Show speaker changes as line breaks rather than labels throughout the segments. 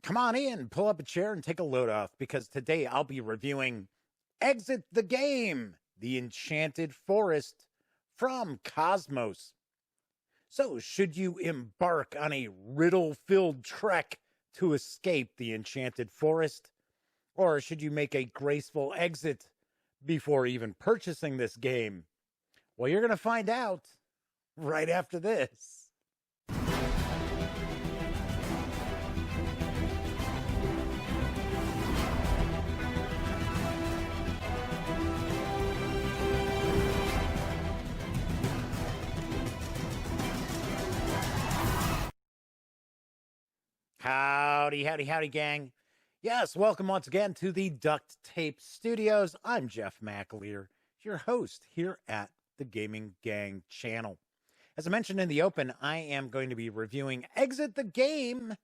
Come on in, pull up a chair, and take a load off, because today I'll be reviewing Exit the Game, the Enchanted Forest from KOSMOS. So, should you embark on a riddle-filled trek to escape the Enchanted Forest? Or should you make a graceful exit before even purchasing this game? Well, you're going to find out right after this. Howdy, howdy, howdy, gang. Yes, welcome once again to the Duct Tape Studios. I'm Jeff McAleer, your host here at the Gaming Gang channel. As I mentioned in the open, I am going to be reviewing Exit the Game,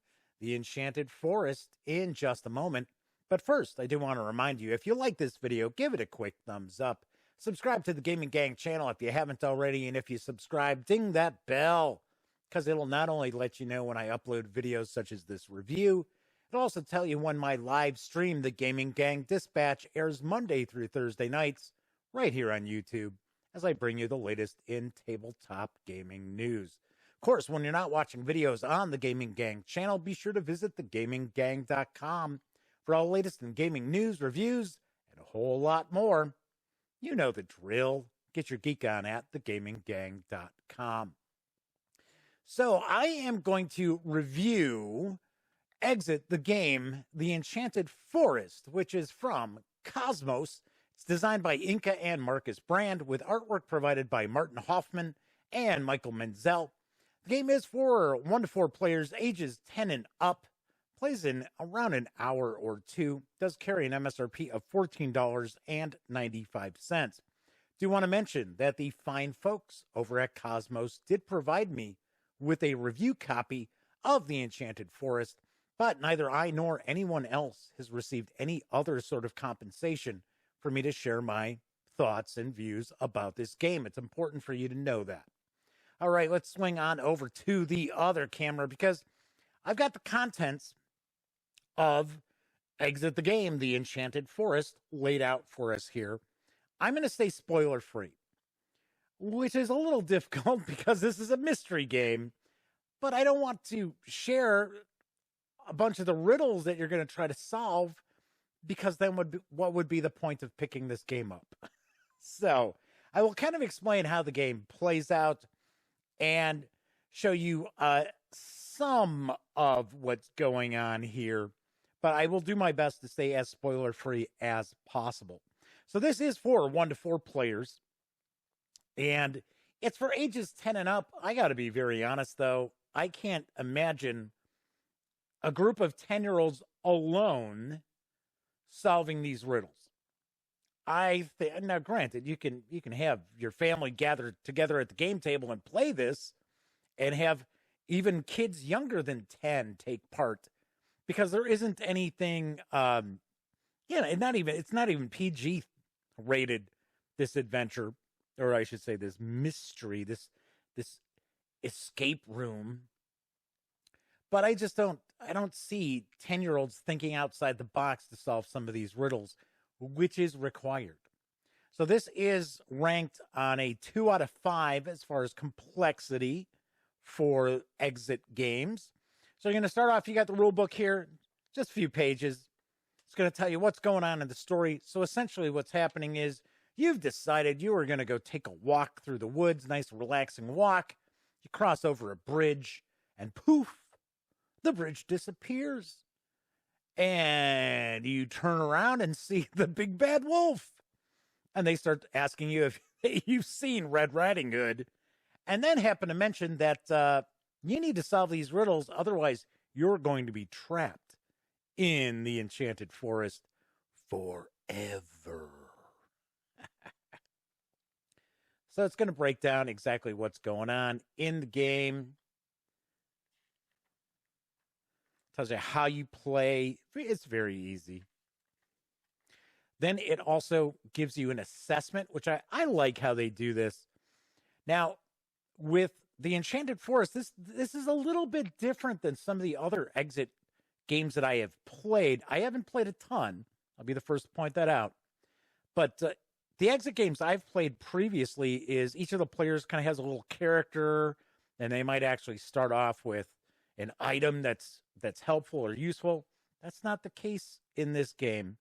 the Enchanted Forest, in just a moment. But first, I do want to remind you, if you like this video, give it a quick thumbs up. Subscribe to the Gaming Gang channel if you haven't already, and if you subscribe, ding that bell, because it'll not only let you know when I upload videos such as this review, it'll also tell you when my live stream, the Gaming Gang Dispatch, airs Monday through Thursday nights right here on YouTube as I bring you the latest in tabletop gaming news. Of course, when you're not watching videos on the Gaming Gang channel, be sure to visit thegaminggang.com for all the latest in gaming news, reviews, and a whole lot more. You know the drill. Get your geek on at thegaminggang.com. So I am going to review Exit the Game, the Enchanted Forest, which is from KOSMOS. It's designed by Inka and Markus Brand, with artwork provided by Martin Hoffman and Michael Menzel. The game is for 1 to 4 players, ages 10 and up. Plays in around an hour or two. Does carry an MSRP of $14.95. Do want to mention that the fine folks over at KOSMOS did provide me with a review copy of the Enchanted Forest, but neither I nor anyone else has received any other sort of compensation for me to share my thoughts and views about this game. It's important for you to know that. All right, let's swing on over to the other camera, because I've got the contents of Exit the Game, the Enchanted Forest, laid out for us here. I'm going to stay spoiler-free, which is a little difficult because this is a mystery game, but I don't want to share a bunch of the riddles that you're going to try to solve, because then what would be the point of picking this game up? So I will kind of explain how the game plays out and show you some of what's going on here, but I will do my best to stay as spoiler-free as possible. So this is for 1 to 4 players, and it's for ages 10 and up. I got to be very honest, though. I can't imagine a group of 10-year-olds alone solving these riddles. Now, granted, you can have your family gather together at the game table and play this, and have even kids younger than 10 take part, because there isn't anything, it's not even PG rated, this adventure, or I should say this mystery, this escape room. But I don't see 10-year-olds thinking outside the box to solve some of these riddles, which is required. So this is ranked on a 2 out of 5 as far as complexity for exit games. So you're going to start off, you got the rule book here, just a few pages. It's going to tell you what's going on in the story. So essentially what's happening is you've decided you are going to go take a walk through the woods, nice relaxing walk. You cross over a bridge, and poof, the bridge disappears. And you turn around and see the big bad wolf. And they start asking you if you've seen Red Riding Hood. And then happen to mention that you need to solve these riddles, otherwise you're going to be trapped in the Enchanted Forest forever. So it's going to break down exactly what's going on in the game. Tells you how you play. It's very easy. Then it also gives you an assessment, which I like how they do this. Now, with the Enchanted Forest, this is a little bit different than some of the other exit games that I have played. I haven't played a ton. I'll be the first to point that out. But the exit games I've played previously is each of the players kind of has a little character, and they might actually start off with an item that's helpful or useful. That's not the case in this game,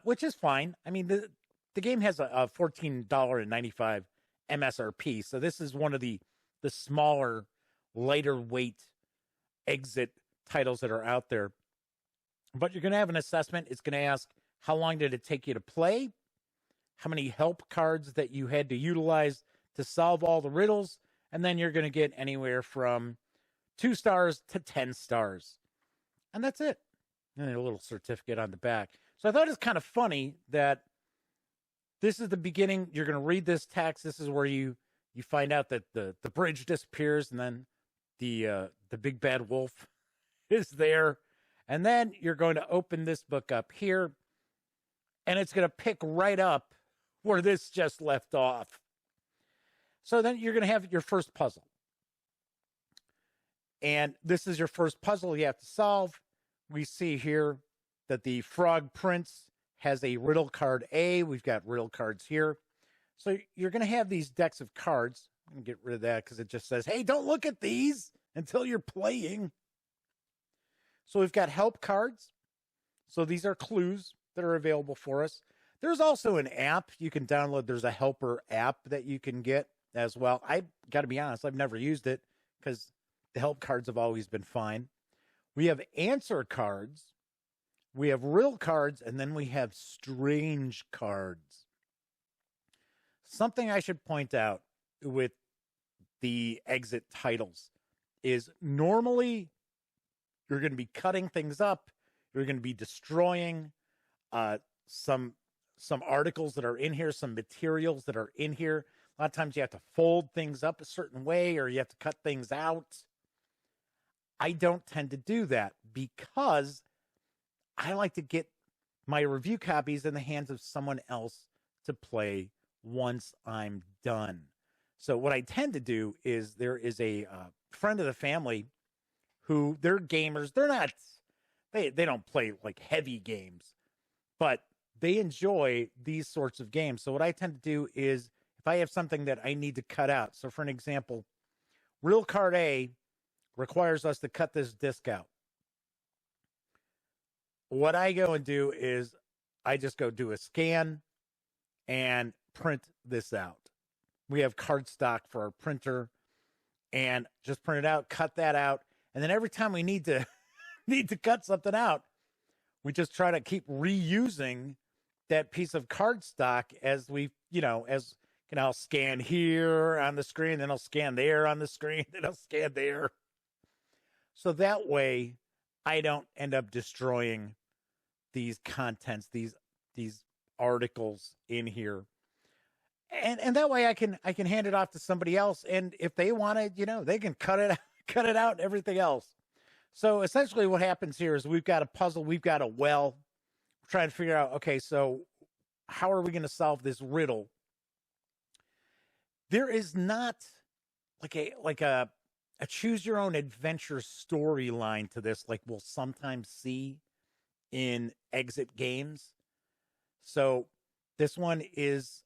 which is fine. I mean, the game has a $14.95 MSRP, so this is one of the smaller, lighter weight exit titles that are out there. But you're going to have an assessment. It's going to ask, how long did it take you to play? How many help cards that you had to utilize to solve all the riddles? And then you're going to get anywhere from 2 stars to 10 stars. And that's it. And then a little certificate on the back. So I thought it's kind of funny that this is the beginning. You're going to read this text. This is where you find out that the bridge disappears, and then the big bad wolf is there. And then you're going to open this book up here, and it's going to pick right up where this just left off. So then you're going to have your first puzzle. And this is your first puzzle you have to solve. We see here that the Frog Prince has a riddle card A. We've got riddle cards here. So you're going to have these decks of cards. I'm going to get rid of that because it just says, hey, don't look at these until you're playing. So we've got help cards. So these are clues that are available for us. There's also an app you can download. There's a helper app that you can get as well. I got to be honest, I've never used it because the help cards have always been fine. We have answer cards. We have riddle cards, and then we have strange cards. Something I should point out with the exit titles is normally you're going to be cutting things up. You're going to be destroying some articles that are in here, some materials that are in here. A lot of times you have to fold things up a certain way, or you have to cut things out. I don't tend to do that because I like to get my review copies in the hands of someone else to play once I'm done. So what I tend to do is there is a friend of the family who they're gamers. They don't play like heavy games, but they enjoy these sorts of games. So what I tend to do is if I have something that I need to cut out. So for an example, Riddle Card A requires us to cut this disc out. What I go and do is I just go do a scan and print this out. We have cardstock for our printer and just print it out, cut that out. And then every time we need to cut something out, we just try to keep reusing that piece of cardstock as I'll scan here on the screen, then I'll scan there on the screen, then I'll scan there. So that way I don't end up destroying these contents, these articles in here. And that way I can hand it off to somebody else. And if they want it, they can cut it out and everything else. So essentially what happens here is we've got a puzzle, we've got a well. We're trying to figure out, okay, so how are we going to solve this riddle? There is not like a choose your own adventure storyline to this, like we'll sometimes see in exit games. So this one is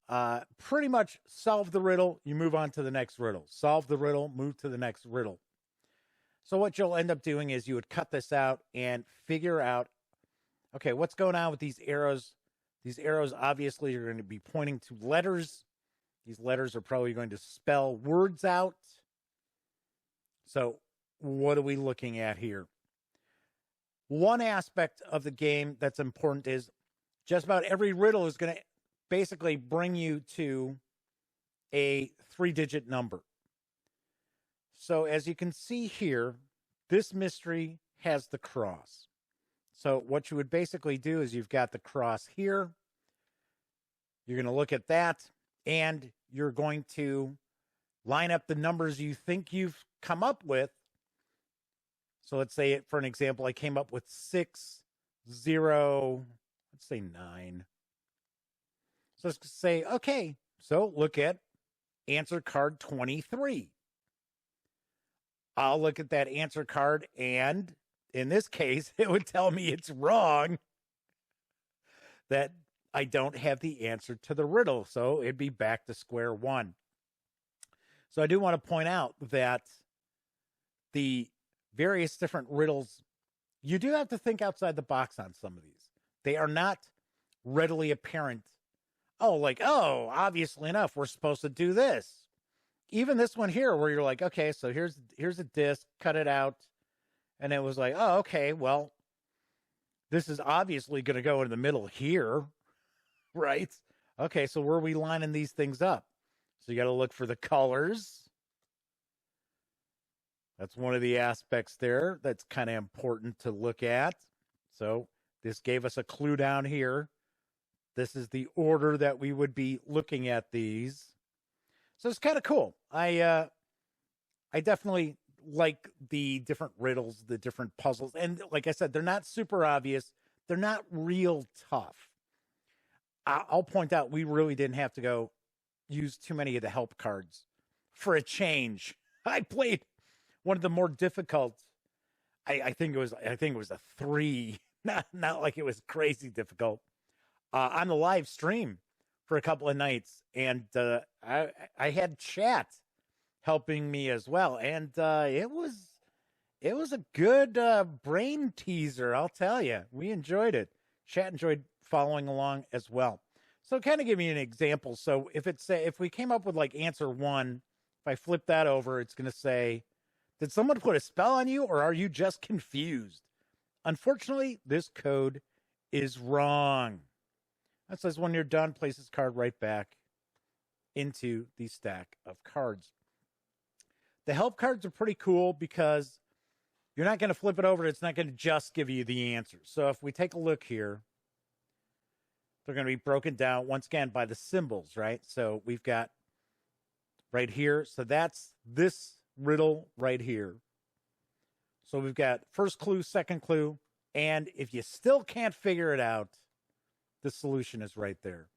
pretty much solve the riddle, you move on to the next riddle. Solve the riddle, move to the next riddle. So what you'll end up doing is you would cut this out and figure out, okay, what's going on with these arrows? These arrows obviously are going to be pointing to letters. These letters are probably going to spell words out. So what are we looking at here? One aspect of the game that's important is just about every riddle is going to basically bring you to a 3-digit number. So as you can see here, this mystery has the cross. So what you would basically do is you've got the cross here. You're going to look at that, and you're going to line up the numbers you think you've come up with. So let's say, for an example, I came up with 6, 0, let's say 9. So let's say, okay, so look at answer card 23. I'll look at that answer card and in this case, it would tell me it's wrong, that I don't have the answer to the riddle. So it'd be back to square one. So I do want to point out that the various different riddles, you do have to think outside the box on some of these. They are not readily apparent. Oh, like, oh, obviously enough, we're supposed to do this. Even this one here where you're like, okay, so here's a disc, cut it out. And it was like, oh, okay, well, this is obviously going to go in the middle here, right? Okay, so where are we lining these things up? So you got to look for the colors. That's one of the aspects there that's kind of important to look at. So this gave us a clue down here. This is the order that we would be looking at these. So it's kind of cool. I definitely like the different riddles, the different puzzles. And like I said, they're not super obvious. They're not real tough. I'll point out we really didn't have to go use too many of the help cards for a change. I played one of the more difficult. I think it was a 3. Not like it was crazy difficult on the live stream for a couple of nights, and I had chat helping me as well, and it was a good brain teaser. I'll tell you, we enjoyed it. Chat enjoyed following along as well. So, kind of give me an example. So, if we came up with like answer 1, if I flip that over, it's going to say, "Did someone put a spell on you, or are you just confused?" Unfortunately, this code is wrong. That says when you're done, place this card right back into the stack of cards. The help cards are pretty cool because you're not going to flip it over. It's not going to just give you the answer. So if we take a look here, they're going to be broken down once again by the symbols, right? So we've got right here. So that's this riddle right here. So we've got first clue, second clue, and if you still can't figure it out, the solution is right there.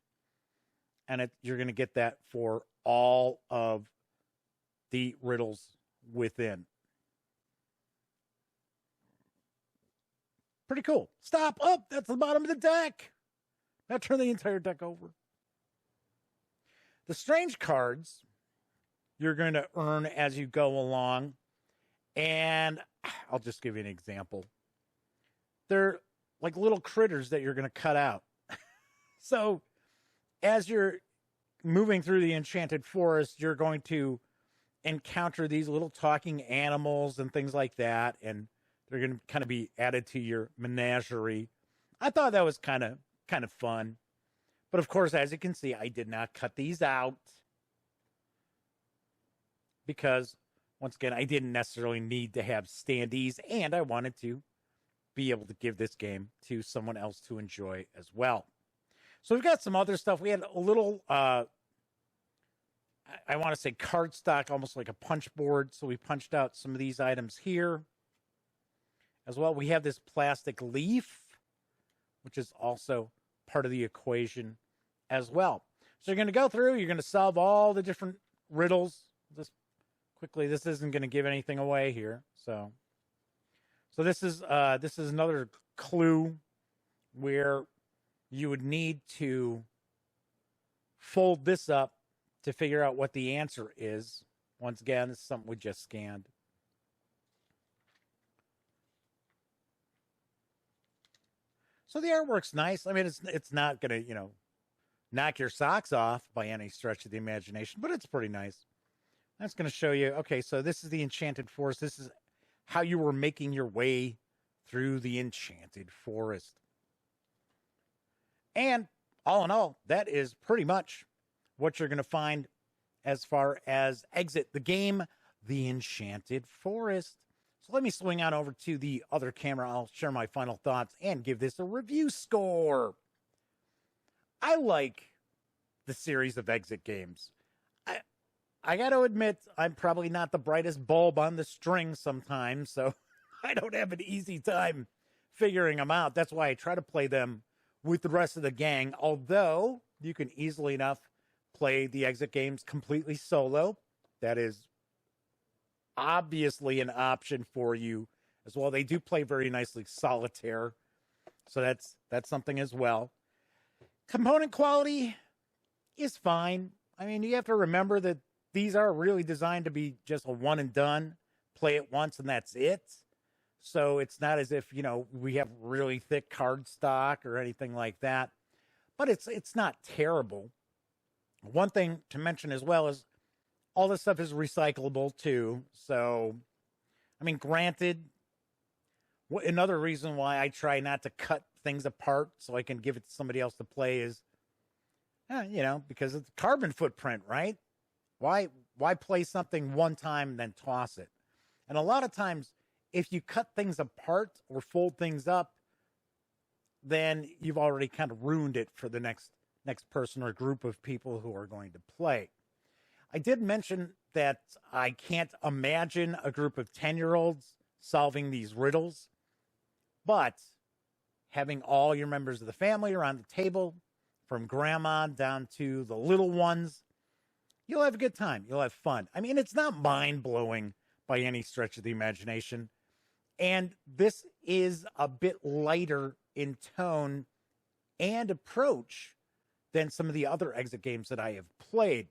And you're going to get that for all of the riddles within. Pretty cool. Stop. Oh, that's the bottom of the deck. Now turn the entire deck over. The strange cards you're going to earn as you go along. And I'll just give you an example. They're like little critters that you're going to cut out. So as you're moving through the Enchanted Forest, you're going to encounter these little talking animals and things like that, and they're going to kind of be added to your menagerie. I thought that was kind of fun. But of course, as you can see, I did not cut these out because, once again, I didn't necessarily need to have standees, and I wanted to be able to give this game to someone else to enjoy as well. So we've got some other stuff. We had a little, I want to say cardstock, almost like a punch board. So we punched out some of these items here as well. We have this plastic leaf, which is also part of the equation as well. So you're going to go through, you're going to solve all the different riddles. Just quickly, this isn't going to give anything away here. So this is another clue where you would need to fold this up to figure out what the answer is. Once again, this is something we just scanned. So the artwork's nice. I mean, it's not going to, knock your socks off by any stretch of the imagination, but it's pretty nice. That's going to show you, okay, so this is the Enchanted Forest. This is how you were making your way through the Enchanted Forest. And all in all, that is pretty much what you're going to find as far as Exit the Game, the Enchanted Forest. So let me swing on over to the other camera. I'll share my final thoughts and give this a review score. I like the series of Exit games. I got to admit, I'm probably not the brightest bulb on the string sometimes, so I don't have an easy time figuring them out. That's why I try to play them with the rest of the gang, although you can easily enough play the Exit games completely solo. That is obviously an option for you as well. They do play very nicely solitaire, so that's something as well. Component quality is fine. I mean, you have to remember that these are really designed to be just a one and done, play it once and that's it. So it's not as if, we have really thick card stock or anything like that. But it's not terrible. One thing to mention as well is all this stuff is recyclable too. So, I mean, granted, another reason why I try not to cut things apart so I can give it to somebody else to play is, because it's carbon footprint, right? Why play something one time and then toss it? And a lot of times, if you cut things apart or fold things up, then you've already kind of ruined it for the next person or group of people who are going to play. I did mention that I can't imagine a group of 10-year-olds solving these riddles, but having all your members of the family around the table, from grandma down to the little ones, you'll have a good time. You'll have fun. I mean, it's not mind-blowing by any stretch of the imagination. And this is a bit lighter in tone and approach than some of the other exit games that I have played.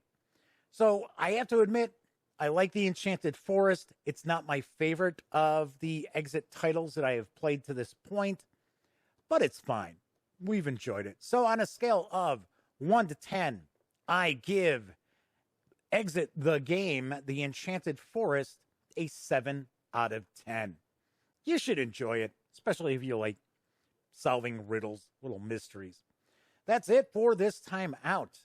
So I have to admit, I like the Enchanted Forest. It's not my favorite of the exit titles that I have played to this point, but it's fine. We've enjoyed it. So on a scale of 1 to 10, I give Exit the Game, the Enchanted Forest, a 7 out of 10. You should enjoy it, especially if you like solving riddles, little mysteries. That's it for this time out.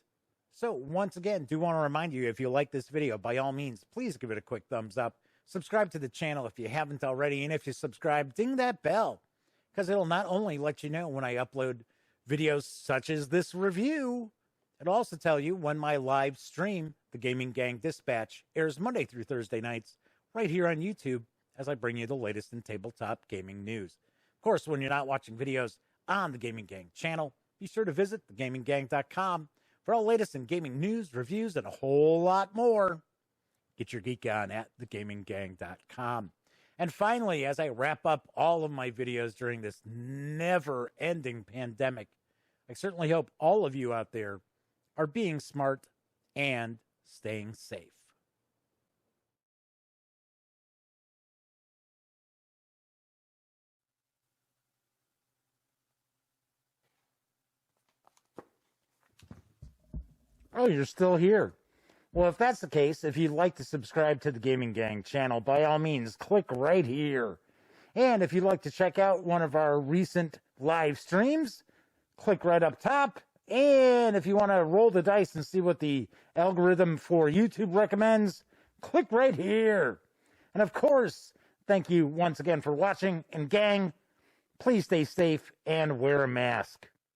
So once again, do want to remind you, if you like this video, by all means, please give it a quick thumbs up. Subscribe to the channel if you haven't already. And if you subscribe, ding that bell, because it'll not only let you know when I upload videos such as this review, it'll also tell you when my live stream, the Gaming Gang Dispatch, airs Monday through Thursday nights right here on YouTube as I bring you the latest in tabletop gaming news. Of course, when you're not watching videos on the Gaming Gang channel, be sure to visit thegaminggang.com for all latest in gaming news, reviews, and a whole lot more. Get your geek on at thegaminggang.com. And finally, as I wrap up all of my videos during this never-ending pandemic, I certainly hope all of you out there are being smart and staying safe. Oh, you're still here. Well, if that's the case, if you'd like to subscribe to the Gaming Gang channel, by all means, click right here. And if you'd like to check out one of our recent live streams, click right up top. And if you want to roll the dice and see what the algorithm for YouTube recommends, click right here. And of course, thank you once again for watching. And gang, please stay safe and wear a mask.